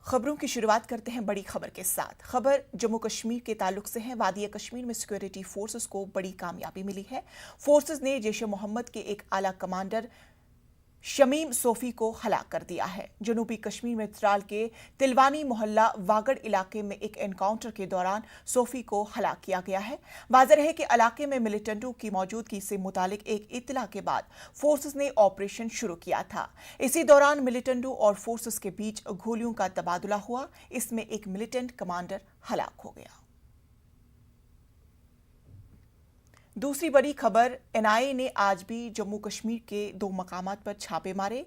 खबरों की शुरुआत करते हैं बड़ी खबर के साथ। खबर जम्मू कश्मीर के ताल्लुक से है। वादी कश्मीर में सिक्योरिटी फोर्सेस को बड़ी कामयाबी मिली है। फोर्सेस ने जैश ए मोहम्मद के एक आला कमांडर शमीम सोफी को हलाक कर दिया है। जनूबी कश्मीर में त्राल के तिलवानी मोहल्ला वागड़ इलाके में एक एनकाउंटर के दौरान सोफी को हलाक किया गया है। वाज़ेह है कि इलाके में मिलिटेंटों की मौजूदगी से मुतालिक एक इत्तला के बाद फोर्सेस ने ऑपरेशन शुरू किया था। इसी दौरान मिलिटेंटों और फोर्सेस के बीच गोलियों का तबादला हुआ। इसमें एक मिलिटेंट कमांडर हलाक हो गया। दूसरी बड़ी खबर, एनआईए ने आज भी जम्मू कश्मीर के 2 मकामात पर छापे मारे।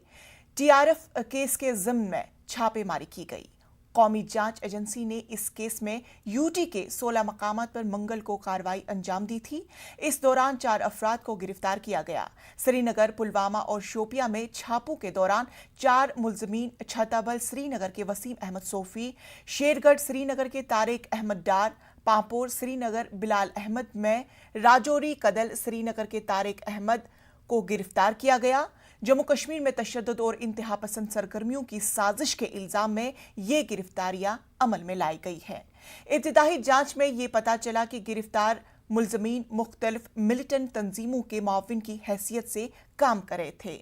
टीआरएफ केस के ज़िम्न में छापेमारी की गई। कौमी जांच एजेंसी ने इस केस में यूटी के 16 मकामात पर मंगल को कार्रवाई अंजाम दी थी। इस दौरान 4 अफराद को गिरफ्तार किया गया। श्रीनगर, पुलवामा और शोपिया में छापों के दौरान 4 मुलजमीन छताबल श्रीनगर के वसीम अहमद सोफी, शेरगढ़ श्रीनगर के तारिक अहमद डार, पांपोर श्रीनगर बिलाल अहमद में, राजौरी कदल श्रीनगर के तारिक अहमद को गिरफ्तार किया गया। जम्मू कश्मीर में तशद्दुद और इंतहा पसंद सरगर्मियों की साजिश के इल्जाम में ये गिरफ्तारियां अमल में लाई गई है। इब्तिदाई जांच में ये पता चला कि गिरफ्तार मुलजमीन मुख्तलिफ मिलिटेंट तंजीमों के मुआविन की हैसियत से काम कर रहे थे।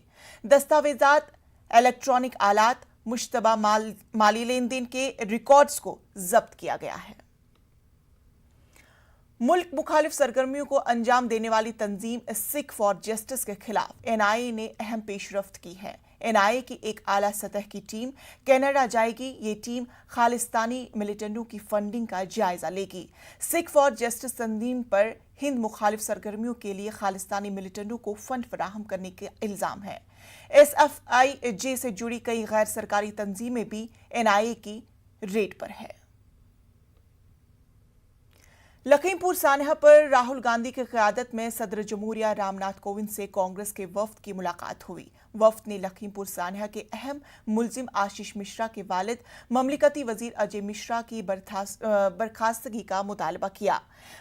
दस्तावेजात, इलेक्ट्रॉनिक आलात, मुश्तबा माली लेन देन के रिकॉर्ड्स को जब्त किया गया है। मुल्क मुखालिफ सरगर्मियों को अंजाम देने वाली तंजीम सिख फॉर जस्टिस के खिलाफ एनआईए ने अहम पेशरफ्त की है। एनआईए की एक आला सतह की टीम कनाडा जाएगी। ये टीम खालिस्तानी मिलिटेंटों की फंडिंग का जायजा लेगी। सिख फॉर जस्टिस तंजीम पर हिंद मुखालिफ सरगर्मियों के लिए खालिस्तानी मिलिटेंटों को फंड फराहम करने के इल्जाम है। SFIJ से जुड़ी कई गैर सरकारी तंजीमें भी एनआईए की रेड पर है। लखीमपुर सान्हा पर राहुल गांधी की क़यादत में सदर जमहूरिया रामनाथ कोविंद से कांग्रेस के वफ्द की मुलाकात हुई। वफ्द ने लखीमपुर सान्हा के अहम मुल्जिम आशीष मिश्रा के वालिद ममलिकती वजीर अजय मिश्रा की बर्खास्तगी का मुतालबा किया।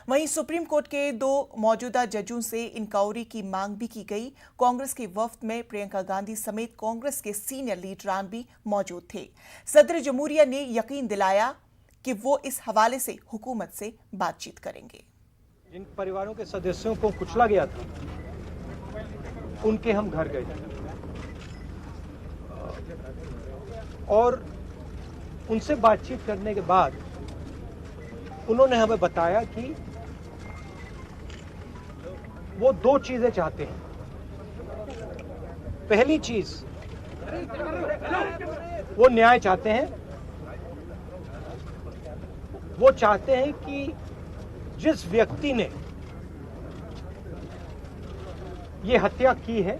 वहीं सुप्रीम कोर्ट के 2 मौजूदा जजों से इंक्वायरी की मांग भी की गई। कांग्रेस के वफ्द में प्रियंका गांधी समेत कांग्रेस के सीनियर लीडरान भी मौजूद थे। सदर जमहूरिया ने यकीन दिलाया कि वो इस हवाले से हुकूमत से बातचीत करेंगे। जिन परिवारों के सदस्यों को कुचला गया था, उनके हम घर गए और उनसे बातचीत करने के बाद उन्होंने हमें बताया कि वो 2 चीजें चाहते हैं। पहली चीज, वो न्याय चाहते हैं। वो चाहते हैं कि जिस व्यक्ति ने ये हत्या की है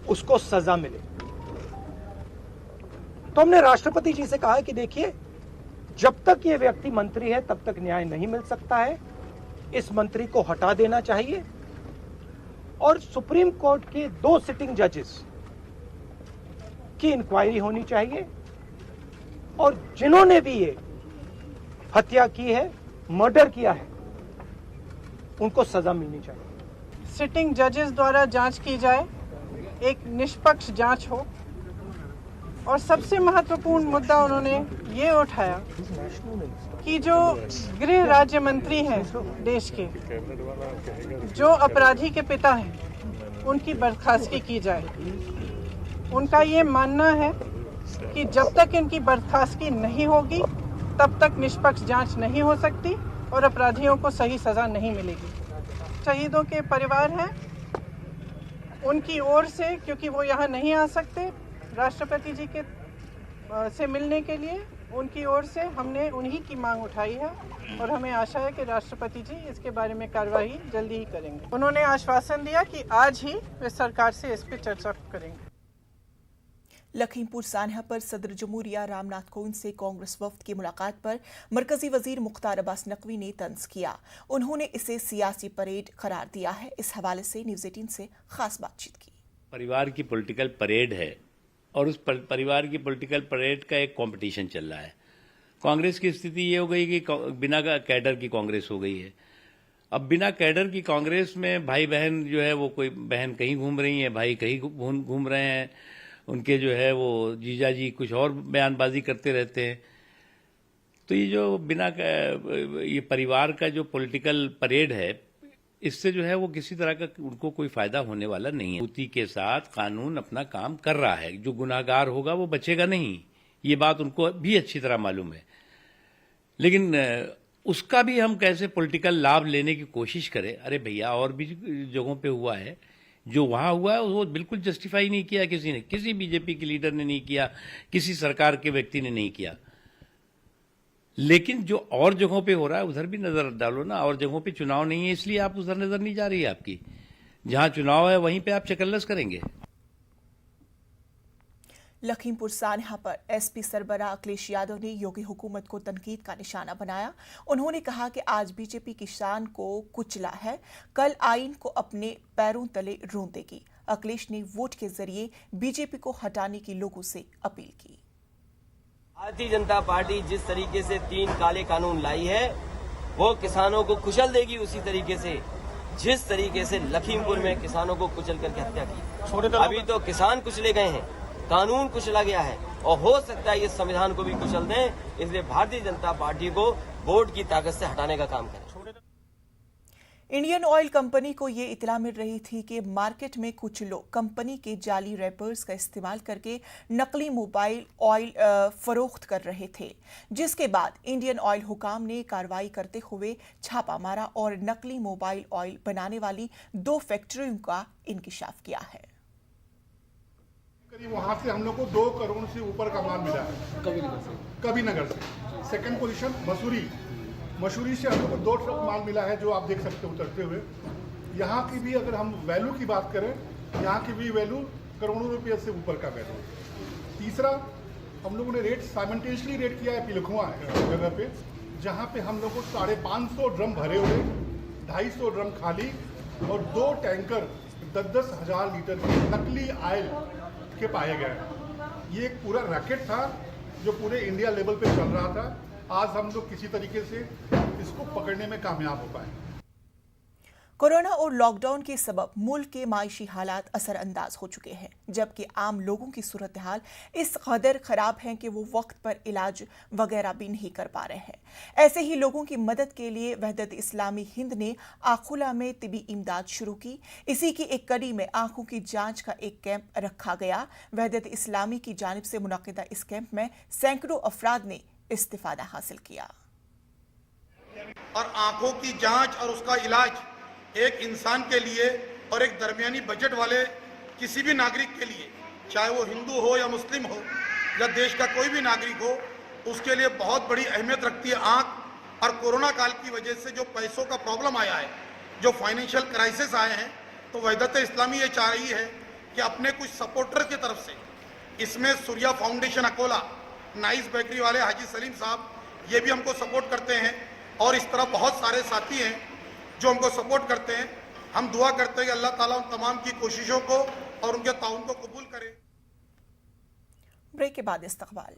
उसको सजा मिले। तो हमने राष्ट्रपति जी से कहा कि देखिए, जब तक ये व्यक्ति मंत्री है तब तक न्याय नहीं मिल सकता है। इस मंत्री को हटा देना चाहिए और सुप्रीम कोर्ट के 2 सिटिंग जजेस की इंक्वायरी होनी चाहिए और जिन्होंने भी ये हत्या की है, मर्डर किया है, उनको सजा मिलनी चाहिए। सिटिंग जजेस द्वारा जांच की जाए, एक निष्पक्ष जांच हो। और सबसे महत्वपूर्ण मुद्दा उन्होंने ये उठाया कि जो गृह राज्य मंत्री हैं देश के, जो अपराधी के पिता हैं, उनकी बर्खास्तगी की जाए। उनका ये मानना है कि जब तक इनकी बर्खास्तगी नहीं होगी तब तक निष्पक्ष जांच नहीं हो सकती और अपराधियों को सही सजा नहीं मिलेगी। शहीदों के परिवार हैं, उनकी ओर से, क्योंकि वो यहाँ नहीं आ सकते राष्ट्रपति जी के से मिलने के लिए, उनकी ओर से हमने उन्हीं की मांग उठाई है और हमें आशा है कि राष्ट्रपति जी इसके बारे में कार्रवाई जल्दी ही करेंगे। उन्होंने आश्वासन दिया कि आज ही वे सरकार से इस पर चर्चा करेंगे। लखीमपुर सान्हा पर सदर जमहूरिया रामनाथ कोविंद से कांग्रेस वफ्द की मुलाकात पर मरकजी वजीर मुख्तार अब्बास नकवी ने तंज किया। उन्होंने इसे सियासी परेड करार दिया है। इस हवाले से न्यूज़ 18 से खास बातचीत की। परिवार की पॉलिटिकल परेड है और उस परिवार की पॉलिटिकल परेड का एक कंपटीशन चल रहा है। कांग्रेस की स्थिति ये हो गई कि बिना कैडर की कांग्रेस हो गई है। अब बिना कैडर की कांग्रेस में भाई बहन जो है, वो कोई बहन कहीं घूम रही है, भाई कहीं घूम रहे हैं। उनके जो है वो जीजा जी कुछ और बयानबाजी करते रहते हैं। तो ये जो ये परिवार का जो पॉलिटिकल परेड है, इससे जो है वो किसी तरह का उनको कोई फायदा होने वाला नहीं है। उसी के साथ कानून अपना काम कर रहा है, जो गुनाहगार होगा वो बचेगा नहीं, ये बात उनको भी अच्छी तरह मालूम है। लेकिन उसका भी हम कैसे पॉलिटिकल लाभ लेने की कोशिश करें। अरे भैया, और भी जगहों पे हुआ है, जो वहां हुआ है वो बिल्कुल जस्टिफाई नहीं किया किसी ने, किसी बीजेपी के लीडर ने नहीं किया, किसी सरकार के व्यक्ति ने नहीं किया। लेकिन जो और जगहों पे हो रहा है उधर भी नजर डालो ना। और जगहों पे चुनाव नहीं है इसलिए आप उधर नजर नहीं जा रही है आपकी। जहां चुनाव है वहीं पे आप चकल्लस करेंगे। लखीमपुर सान्हा पर एसपी सरबराह अखिलेश यादव ने योगी हुकूमत को तनकीद का निशाना बनाया। उन्होंने कहा कि आज बीजेपी किसान को कुचला है, कल आईन को अपने पैरों तले रोंदेगी। अखिलेश ने वोट के जरिए बीजेपी को हटाने की लोगों से अपील की। भारतीय जनता पार्टी जिस तरीके से 3 काले कानून लाई है वो किसानों को कुचल देगी, उसी तरीके से जिस तरीके से लखीमपुर में किसानों को कुचल करके हत्या की। अभी तो किसान कुचले गए हैं, कानून कुचला गया है और हो सकता है ये संविधान को भी कुचल दें। इसलिए भारतीय जनता पार्टी को वोट की ताकत से हटाने का काम करें। इंडियन ऑयल कंपनी को ये इतला मिल रही थी कि मार्केट में कुछ लोग कंपनी के जाली रैपर्स का इस्तेमाल करके नकली मोबाइल ऑयल फरोख्त कर रहे थे, जिसके बाद इंडियन ऑयल हुकाम ने कार्रवाई करते हुए छापा मारा और नकली मोबाइल ऑयल बनाने वाली 2 फैक्ट्रियों का इंकिशाफ किया है। वहां से हम लोग को 2 करोड़ से ऊपर का माल मिला है कबीरनगर से। सेकंड पोजीशन मसूरी से हम लोग को 2 ट्रक माल मिला है, जो आप देख सकते हैं उतरते हुए। यहाँ की भी अगर हम वैल्यू की बात करें, यहाँ की भी वैल्यू करोड़ों रुपये से ऊपर का वैल्यू। तीसरा, हम लोगों ने रेट साइमल्टेनियसली रेट किया है पिलखुआ जगह पे, जहाँ पे हम लोग को 550 ड्रम भरे हुए, 250 ड्रम खाली और 2 टैंकर 10-10 हज़ार लीटर के नकली ऑयल के पाए गए। ये एक पूरा रैकेट था जो पूरे इंडिया लेवल पे चल रहा था। आज हम लोग किसी तरीके से इसको पकड़ने में कामयाब हो पाए। कोरोना और लॉकडाउन के सबब मुल्क के मायशी हालात असरअंदाज हो चुके हैं, जबकि आम लोगों की सूरत हाल इस कदर खराब है कि वो वक्त पर इलाज वगैरह भी नहीं कर पा रहे हैं। ऐसे ही लोगों की मदद के लिए वहदत इस्लामी हिंद ने आखुला में तिबी इमदाद शुरू की। इसी की एक कड़ी में आंखों की जांच का एक कैंप रखा गया। वहदत इस्लामी की जानिब से मुनक़िदा इस कैंप में सैकड़ों अफराद ने इस्तिफादा हासिल किया। और आंखों की जांच और उसका इलाज एक इंसान के लिए और एक दरमियानी बजट वाले किसी भी नागरिक के लिए, चाहे वो हिंदू हो या मुस्लिम हो या देश का कोई भी नागरिक हो, उसके लिए बहुत बड़ी अहमियत रखती है आंख। और कोरोना काल की वजह से जो पैसों का प्रॉब्लम आया है, जो फाइनेंशियल क्राइसिस आए हैं, तो वहदत इस्लामी ये चाह रही है कि अपने कुछ सपोर्टर की तरफ से, इसमें Surya foundation Akola, nice bakery वाले हाजी सलीम साहब, ये भी हमको सपोर्ट करते हैं और इस तरह बहुत सारे साथी हैं जो हमको सपोर्ट करते हैं। हम दुआ करते हैं कि अल्लाह ताला उन तमाम की कोशिशों को और उनके ताउन को कबूल करे। ब्रेक के बाद इस्तकबाल।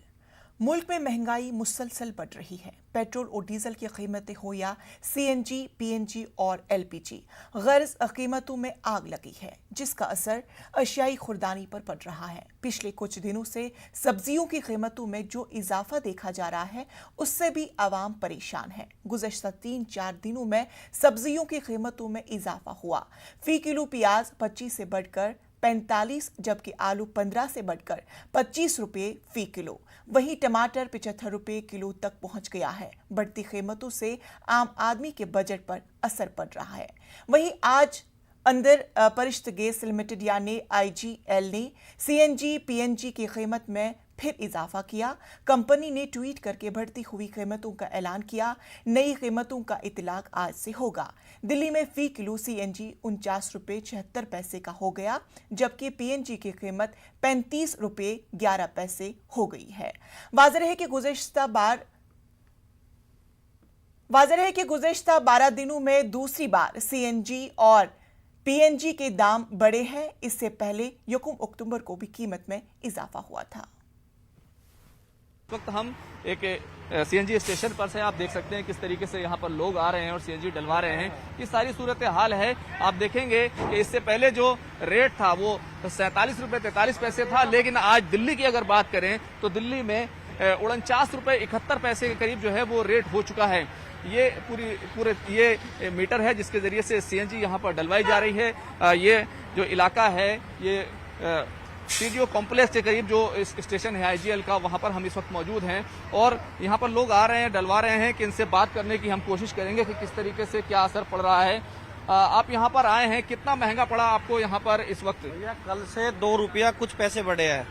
मुल्क में महंगाई मुसलसल बढ़ रही है। पेट्रोल और डीजल की कीमतें हो या सीएनजी, पीएनजी और एलपीजी, गर्ज कीमतों में आग लगी है, जिसका असर अशियाई खुर्दानी पर पड़ रहा है। पिछले कुछ दिनों से सब्जियों की कीमतों में जो इजाफा देखा जा रहा है, उससे भी आवाम परेशान है। गुज़श्ता 3-4 दिनों में सब्जियों की कीमतों में इजाफा हुआ। फी किलो प्याज 25 से बढ़कर 45, जबकि आलू 15 से बढ़कर 25 रुपये फी किलो। वहीं टमाटर 75 रुपये किलो तक पहुंच गया है। बढ़ती कीमतों से आम आदमी के बजट पर असर पड़ रहा है। वहीं आज अंदर परिश्त गैस लिमिटेड यानी आईजीएल ने सीएनजी, पीएनजी की कीमत में फिर इजाफा किया। कंपनी ने ट्वीट करके बढ़ती हुई कीमतों का ऐलान किया। नई कीमतों का इतलाक आज से होगा। दिल्ली में फी किलो सीएनजी 49 रुपये 76 पैसे का हो गया, जबकि पीएनजी की कीमत 35 रुपये 11 पैसे हो गई है। वाज़ेह है कि गुज़श्ता 12 दिनों में दूसरी बार सीएनजी और पीएनजी के दाम बढ़े हैं। इससे पहले 1 अक्टूबर को भी कीमत में इजाफा हुआ था। वक्त हम एक सीएनजी स्टेशन पर से आप देख सकते हैं किस तरीके से यहाँ पर लोग आ रहे हैं और सीएनजी डलवा रहे हैं। ये सारी सूरत हाल है। आप देखेंगे कि इससे पहले जो रेट था वो 47 रुपए 43 पैसे था, लेकिन आज दिल्ली की अगर बात करें तो दिल्ली में 49 रुपए 71 पैसे के करीब जो है वो रेट हो चुका है। ये पूरे ये मीटर है जिसके जरिए से सीएनजी यहाँ पर डलवाई जा रही है। ये जो इलाका है ये सीडीओ कॉम्प्लेक्स के करीब जो स्टेशन है आईजीएल का, वहां पर हम इस वक्त मौजूद हैं और यहाँ पर लोग आ रहे हैं, डलवा रहे हैं कि इनसे बात करने की हम कोशिश करेंगे कि किस तरीके से क्या असर पड़ रहा है। आप यहाँ पर आए हैं, कितना महंगा पड़ा आपको यहाँ पर इस वक्त? भैया कल से 2 रुपया कुछ पैसे बढ़े हैं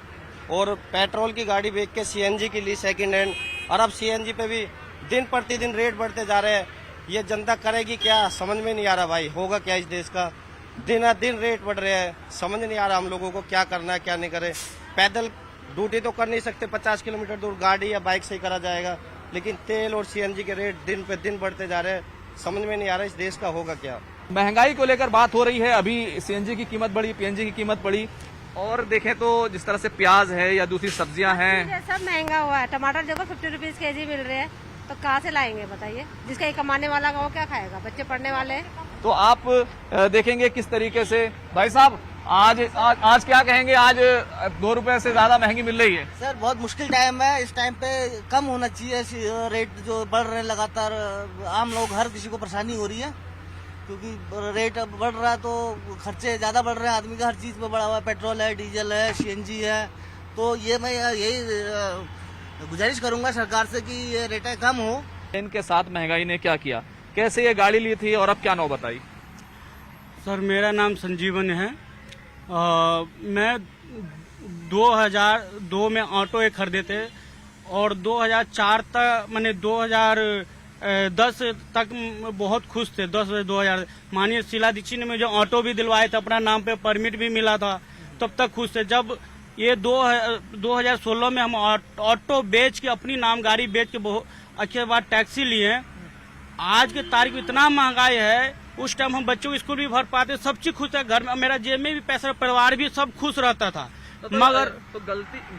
और पेट्रोल की गाड़ी बेच के सीएनजी के लिए सेकंड हैंड, और अब सीएनजी पे भी दिन प्रतिदिन रेट बढ़ते जा रहे हैं। ये जनता करेगी क्या, समझ में नहीं आ रहा भाई, होगा क्या इस देश का। दिन दिन रेट बढ़ रहे हैं, समझ नहीं आ रहा हम लोगों को क्या करना है क्या नहीं करे। पैदल ड्यूटी तो कर नहीं सकते, 50 किलोमीटर दूर गाड़ी या बाइक से ही करा जाएगा, लेकिन तेल और सीएनजी के रेट दिन पे दिन बढ़ते जा रहे हैं। समझ में नहीं आ रहा इस देश का होगा क्या। महंगाई को लेकर बात हो रही है, अभी सीएनजी की कीमत बढ़ी, पीएनजी की कीमत बढ़ी, और देखें तो जिस तरह से प्याज है या दूसरी सब्जियां हैं, सब महंगा हुआ है। टमाटर देखो 50 रुपीज केजी मिल रहे हैं, तो कहाँ से लाएंगे बताइए? जिसका ये कमाने वाला वो क्या खाएगा? बच्चे पढ़ने वाले हैं। तो आप देखेंगे किस तरीके से। भाई साहब आज क्या कहेंगे? आज 2 रुपए से ज्यादा महंगी मिल रही है। सर बहुत मुश्किल टाइम है, इस टाइम पे कम होना चाहिए। रेट जो बढ़ रहे हैं लगातार, आम लोग हर किसी को परेशानी हो रही है क्योंकि रेट अब बढ़ रहा है तो खर्चे ज्यादा बढ़ रहे हैं। आदमी का हर चीज पे बढ़ा हुआ है, पेट्रोल है, डीजल है, सीएनजी है। तो ये मैं यही गुजारिश करूंगा सरकार से कि ये रेटें कम हो। इनके साथ महंगाई ने क्या किया, कैसे ये गाड़ी ली थी और अब क्या नौबत आई? सर मेरा नाम संजीवन है। मैं 2002 में ऑटो एक खरीदे थे और 2004 तक मैंने 2010 तक बहुत खुश थे। 2000 माननीय शीला दीक्षित ने मुझे ऑटो भी दिलवाए थे, अपना नाम पे परमिट भी मिला था, तब तक खुश थे। जब ये 2016 में हम ऑटो बेच के अपनी नाम गाड़ी बेच के बहुत अच्छे बाद टैक्सी लिए। आज के तारीख में इतना महंगाई है, उस टाइम हम बच्चों को स्कूल भी भर पाते, सब चीज खुश था, घर में मेरा जेब में भी पैसा, परिवार भी सब खुश रहता था। मगर तो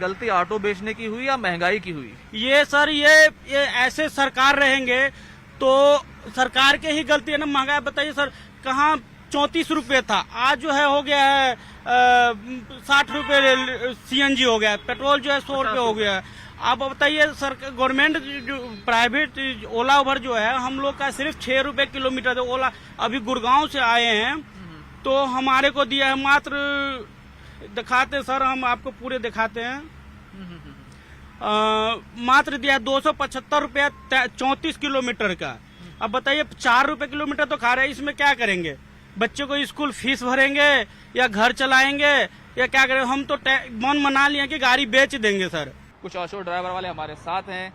गलती ऑटो बेचने की हुई या महंगाई की हुई? ये सर ये ऐसे सरकार रहेंगे तो सरकार के ही गलती है ना। महंगाई बताइए सर, कहाँ 34 रुपए था, आज जो है हो गया है 60 रुपए सीएनजी हो गया है, पेट्रोल जो है 100 रुपए हो गया है। आप बताइए सर, गवर्नमेंट प्राइवेट ओला उबर जो है हम लोग का सिर्फ 6 रुपए किलोमीटर है। ओला अभी गुड़गांव से आए हैं तो हमारे को दिया है मात्र, दिखाते सर हम आपको पूरे दिखाते हैं, मात्र दिया 275 रुपया 34 किलोमीटर का। अब बताइए 4 रुपए किलोमीटर तो खा रहे हैं, इसमें क्या करेंगे? बच्चों को स्कूल फीस भरेंगे या घर चलाएंगे या क्या करेंगे? हम तो मन मना लिए कि गाड़ी बेच देंगे सर। कुछ ऑटो ड्राइवर वाले हमारे साथ हैं।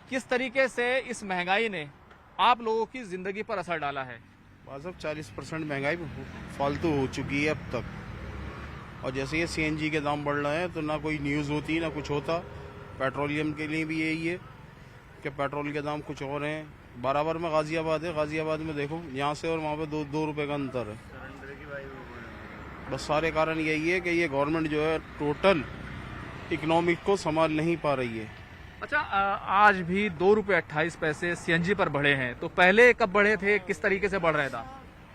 किस तरीके से इस महंगाई ने आप लोगों की जिंदगी पर असर डाला है? अब 40% महंगाई फालतू हो चुकी है अब तक, और जैसे ये सीएनजी के दाम बढ़ रहे हैं तो ना कोई न्यूज़ होती ना कुछ होता। पेट्रोलियम के लिए भी यही है कि पेट्रोल के दाम कुछ और हैं। बराबर में गाजियाबाद है, गाजियाबाद में देखो यहाँ से और वहाँ पे 2 रुपए का अंतर है। बस सारे कारण यही है कि ये गवर्नमेंट जो है टोटल इकोनॉमिक को संभाल नहीं पा रही है। अच्छा, आज भी 2 रुपए 28 पैसे सीएनजी पर बढ़े हैं, तो पहले कब बढ़े थे, किस तरीके से बढ़ रहा था?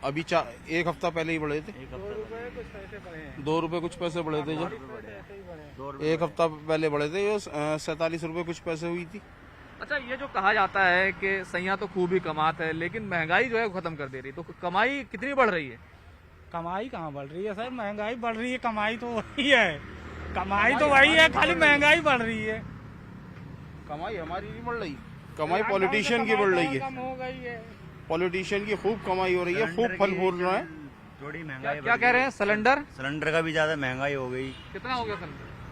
अभी 1 हफ्ता पहले ही बढ़े थे, 2 रुपए कुछ पैसे बढ़े थे। जब 1 हफ्ता पहले बढ़े थे, 47 रुपए कुछ पैसे हुई थी। अच्छा, ये जो कहा जाता है कि सैया तो खूब ही कमाता है, लेकिन महंगाई जो है खत्म कर दे रही, तो कमाई कितनी बढ़ रही है? कमाई कहाँ बढ़ रही है सर, महंगाई बढ़ रही है, कमाई तो वही है, कमाई तो वही है, खाली महंगाई बढ़ रही है। कमाई हमारी नहीं बढ़ रही, कमाई पॉलिटिशियन की बढ़ रही है। पॉलिटिशियन की खूब कमाई हो रही है, खूब फल फूल रहा है। थोड़ी महंगाई क्या कह रहे हैं? सिलेंडर का भी ज्यादा महंगाई हो गई। कितना हो गया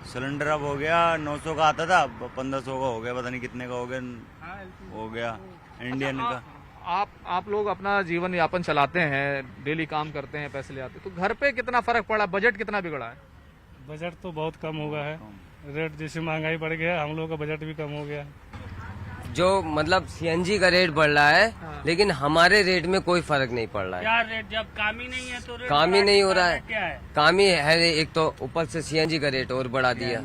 सिलेंडर? अब हो गया 900 का आता था, 1500 का हो गया, पता नहीं कितने का हो गया इंडियन का। आप लोग अपना जीवन यापन चलाते हैं, डेली काम करते हैं, पैसे ले आते हैं, तो घर पे कितना फर्क पड़ा? बजट कितना बिगड़ा है? बजट तो बहुत कम हो गया है, रेट जैसे महंगाई बढ़ गया, हम लोग का बजट भी कम हो गया। जो मतलब सीएनजी का रेट बढ़ रहा है, लेकिन हमारे रेट में कोई फर्क नहीं पड़ रहा है। क्या रेट? जब काम ही नहीं है तो रेट काम ही नहीं हो रहा है। क्या है? काम ही है, एक तो ऊपर से सीएनजी का रेट और बढ़ा दिया।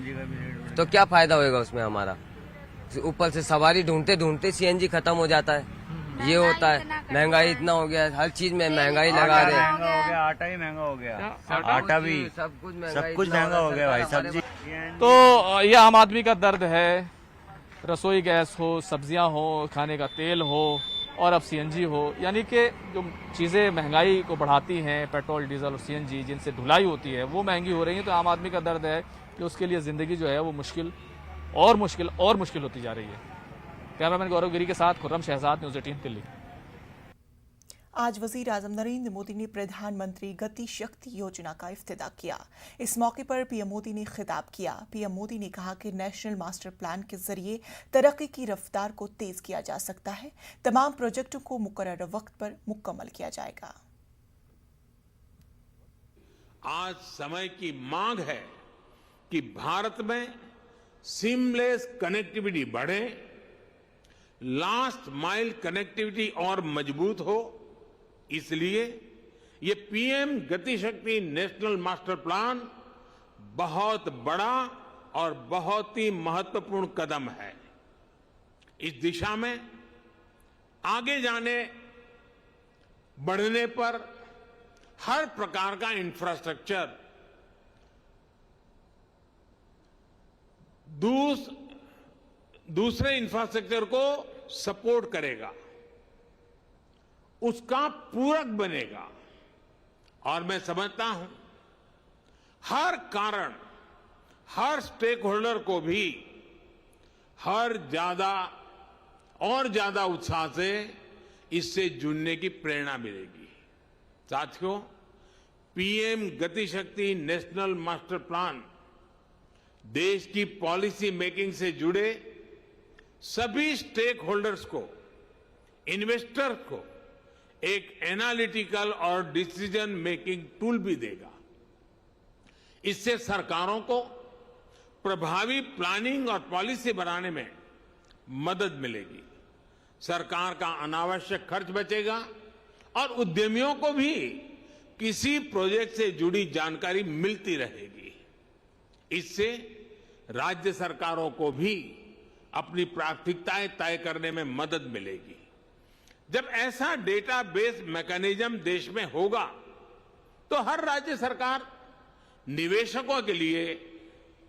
तो क्या फायदा होएगा उसमें हमारा। ऊपर से सवारी ढूंढते ढूंढते सीएनजी खत्म हो जाता है, ये होता है। महंगाई इतना हो गया है, हर चीज में महंगाई लगा रहे हैं। महंगा हो गया, आटा ही महंगा हो गया, आटा भी सब कुछ महंगा हो गया भाई, सब्जी। तो ये आम आदमी का दर्द है, रसोई गैस हो, सब्जियां हो, खाने का तेल हो और अब सीएनजी हो, यानी कि जो चीज़ें महंगाई को बढ़ाती हैं, पेट्रोल डीजल और सीएनजी जिनसे ढुलाई होती है वो महंगी हो रही है। तो आम आदमी का दर्द है कि उसके लिए ज़िंदगी जो है वो मुश्किल होती जा रही है। कैमरामैन गौरव गिरी के साथ खुर्रम शहजाद, न्यूज़ 18 दिल्ली। आज वजीर आजम नरेंद्र मोदी ने प्रधानमंत्री गति शक्ति योजना का इफ्तिताह किया। इस मौके पर पीएम मोदी ने खिताब किया। पीएम मोदी ने कहा कि नेशनल मास्टर प्लान के जरिए तरक्की की रफ्तार को तेज किया जा सकता है। तमाम प्रोजेक्टों को मुकर्रर वक्त पर मुकम्मल किया जाएगा। आज समय की मांग है कि भारत में सीमलेस कनेक्टिविटी बढ़े, लास्ट माइल कनेक्टिविटी और मजबूत हो। इसलिए ये पीएम गति शक्ति नेशनल मास्टर प्लान बहुत बड़ा और बहुत ही महत्वपूर्ण कदम है। इस दिशा में आगे जाने बढ़ने पर हर प्रकार का इंफ्रास्ट्रक्चर दूसरे इंफ्रास्ट्रक्चर को सपोर्ट करेगा, उसका पूरक बनेगा। और मैं समझता हूं हर कारण, हर स्टेक होल्डर को भी ज्यादा उत्साह से इससे जुड़ने की प्रेरणा मिलेगी। साथियों, पीएम गति शक्ति नेशनल मास्टर प्लान देश की पॉलिसी मेकिंग से जुड़े सभी स्टेक होल्डर्स को, इन्वेस्टर को एक एनालिटिकल और डिसीजन मेकिंग टूल भी देगा। इससे सरकारों को प्रभावी प्लानिंग और पॉलिसी बनाने में मदद मिलेगी। सरकार का अनावश्यक खर्च बचेगा और उद्यमियों को भी किसी प्रोजेक्ट से जुड़ी जानकारी मिलती रहेगी। इससे राज्य सरकारों को भी अपनी प्राथमिकताएं तय करने में मदद मिलेगी। जब ऐसा डेटाबेस मैकेनिज्म देश में होगा तो हर राज्य सरकार निवेशकों के लिए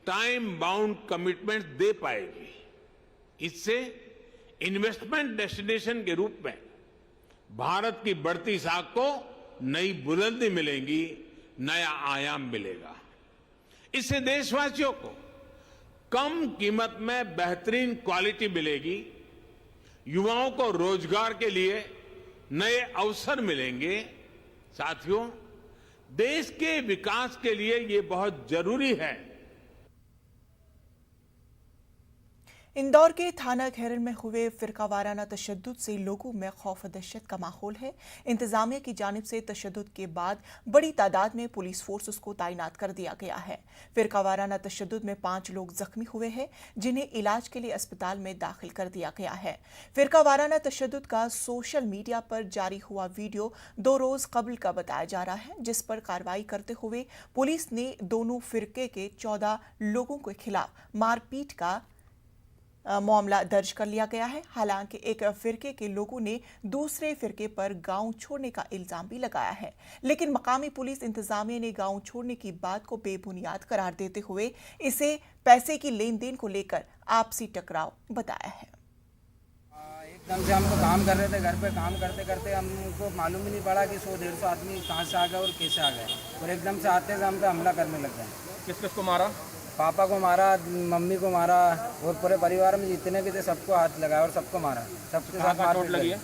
टाइम बाउंड कमिटमेंट दे पाएगी। इससे इन्वेस्टमेंट डेस्टिनेशन के रूप में भारत की बढ़ती साख को नई बुलंदी मिलेगी, नया आयाम मिलेगा। इससे देशवासियों को कम कीमत में बेहतरीन क्वालिटी मिलेगी, युवाओं को रोजगार के लिए नए अवसर मिलेंगे। साथियों, देश के विकास के लिए ये बहुत जरूरी है। इंदौर के थाना खैरन में हुए फिरकावाराना तशद्दुद से लोगों में खौफ दहशत का माहौल है। इंतजामिया की जानिब से तशद्दुद के बाद बड़ी तादाद में पुलिस फोर्सेस को तैनात कर दिया गया है। फिरकावाराना तशद्दुद में 5 लोग जख्मी हुए हैं, जिन्हें इलाज के लिए अस्पताल में दाखिल कर दिया गया है। फिरकावाराना तशद्दुद का सोशल मीडिया पर जारी हुआ वीडियो 2 रोज कबल का बताया जा रहा है, जिस पर कार्रवाई करते हुए पुलिस ने दोनों फिरके के 14 लोगों के खिलाफ मारपीट का मामला दर्ज कर लिया गया है। हालांकि एक फिरके के लोगों ने दूसरे फिरके पर गांव छोड़ने का इल्जाम भी लगाया है, लेकिन मकामी पुलिस इंतजामिया ने गांव छोड़ने की बात को बेबुनियाद करार देते हुए इसे पैसे की लेन देन को लेकर आपसी टकराव बताया है। एकदम से हम तो काम कर रहे थे, घर पे काम करते करते हमको मालूम ही नहीं पड़ा कि 100-150 आदमी कहाँ से आ गए और कैसे आ गए, और एकदम से आते थे हम पे हमला करने लग गए। किस किस को मारा? पापा को मारा, मम्मी को मारा, और पूरे परिवार में जितने भी थे सबको हाथ लगाया और सबको मारा। सबके साथ मार लगी है।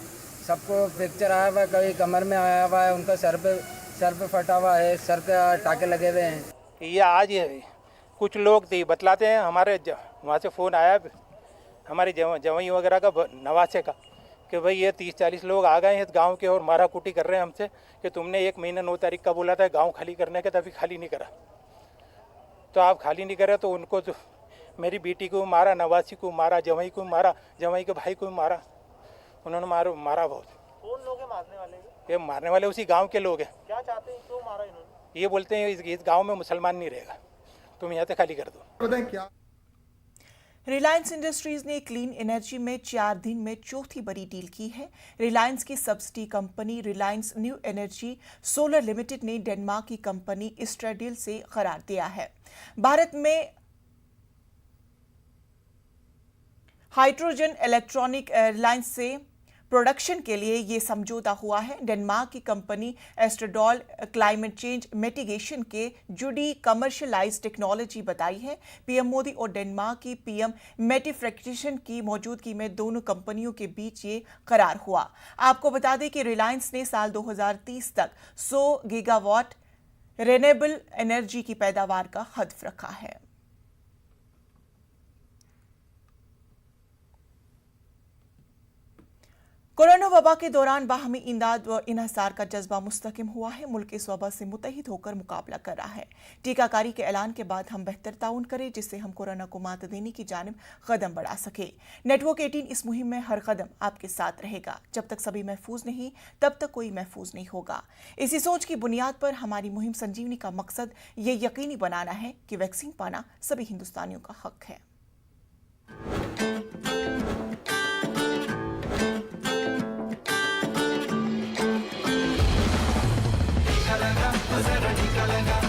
सबको फ्रैक्चर आया हुआ है, कभी कमर में आया हुआ है, उनका सर पे फटा हुआ है, सर पे टाके लगे हुए हैं। ये आज कुछ लोग थे बतलाते हैं, हमारे वहाँ से फ़ोन आया हमारे जवाई वगैरह का, नवासे का, कि भाई ये 30-40 लोग आ गए हैं गांव के और मारा कुटी कर रहे हैं हमसे कि तुमने 1 महीना 9 तारीख का बोला था गांव खाली करने का, तभी खाली नहीं करा। तो आप खाली नहीं करे तो उनको तो मेरी बेटी को मारा, नवासी को मारा, जवाई को मारा, जवाई के भाई को मारा। उन्होंने मारा बहुत। कौन लोग हैं मारने वाले? ये मारने वाले उसी गांव के लोग हैं। क्या चाहते हैं, क्यों मारा इन्होंने? ये बोलते हैं इस गांव में मुसलमान नहीं रहेगा, तुम यहाँ से खाली कर दो। बताएं क्या रिलायंस इंडस्ट्रीज ने क्लीन एनर्जी में 4 दिन में चौथी बड़ी डील की है। रिलायंस की subsidy company Reliance new energy solar limited ने डेनमार्क की कंपनी इस्ट्राडील से करार दिया है। भारत में हाइड्रोजन इलेक्ट्रॉनिक रिलायंस से प्रोडक्शन के लिए ये समझौता हुआ है। डेनमार्क की कंपनी एस्ट्राडॉल क्लाइमेट चेंज मिटिगेशन के जुड़ी कमर्शियलाइज टेक्नोलॉजी बताई है। पीएम मोदी और डेनमार्क की पीएम मेटिफ्रेक्टेशन की मौजूदगी में दोनों कंपनियों के बीच ये करार हुआ। आपको बता दें कि रिलायंस ने साल 2030 तक 100 गीगावाट रिन्यूएबल एनर्जी की पैदावार का हदफ रखा है। कोरोना वबा के दौरान बाहमी इमदाद व इन्हसार का जज्बा मुस्तकिम हुआ है। मुल्क इस वबा से मुत्तहिद होकर मुकाबला कर रहा है। टीकाकारी के ऐलान के बाद हम बेहतर ताउन करें जिससे हम कोरोना को मात देने की जानिब कदम बढ़ा सके। नेटवर्क 18 इस मुहिम में हर कदम आपके साथ रहेगा। जब तक सभी महफूज नहीं तब तक कोई महफूज नहीं होगा। इसी सोच की बुनियाद पर हमारी मुहिम संजीवनी का मकसद ये यकीनी बनाना है कि वैक्सीन पाना सभी हिंदुस्तानियों का हक है। टीका लगा